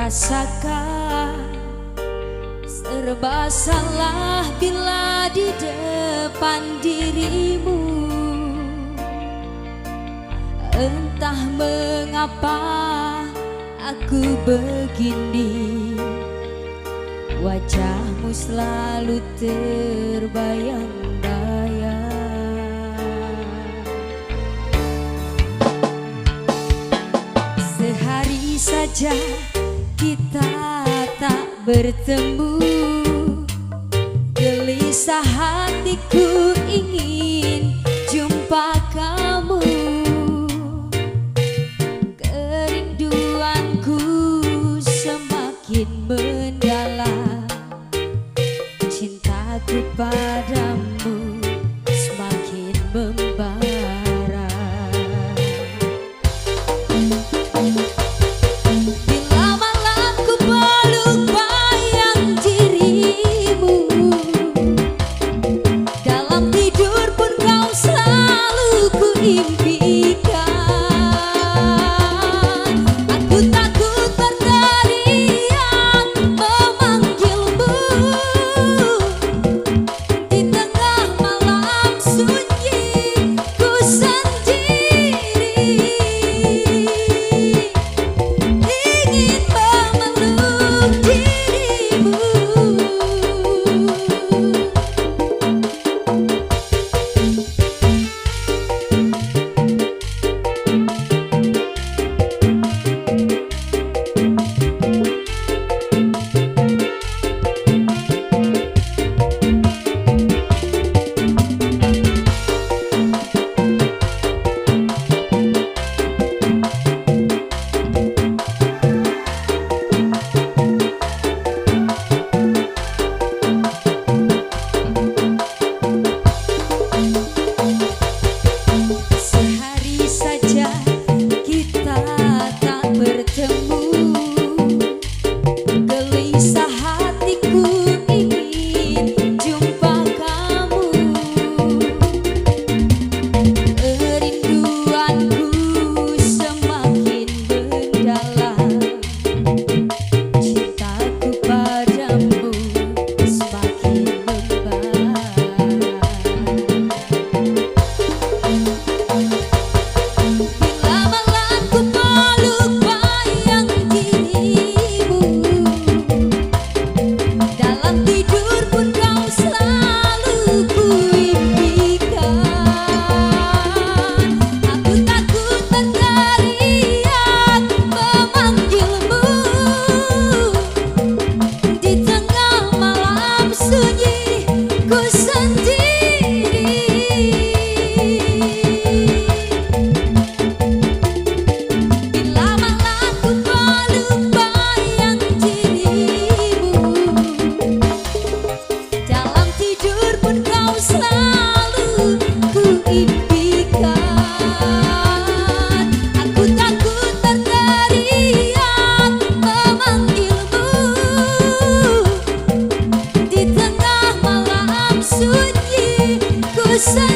rasakan serba salah bila di depan dirimu. Entah mengapa aku begini, wajahmu selalu terbayang-bayang. Sehari saja kita tak bertemu, gelisah hatiku ingin jumpa kamu. Kerinduanku semakin mendalam, cintaku padamu semakin membara. Bila malam ku peluk bayang dirimu, dalam tidur pun kau selalu ku impikan. Aku takut berteriak memanggilmu di tengah malam sunyi ku sendiri, ingin memeluk dirimu. Sehari saja kita tak bertemu, gelisah hatiku ingin jumpa kamu. Kerinduanku semakin mendalam, cintaku padamu semakin membara. Bila malam ku peluk bayang dirimu, dalam tidur pun kau selalu ku impikan. Aku takut berteriak memanggilmu di tengah malam sunyi ku sendiri, bila malam ku peluk bayang dirimu, dalam tidur pun kau selalu ku impikan. Aku takut berteriak memanggilmu di tengah malam sunyi ku sendiri.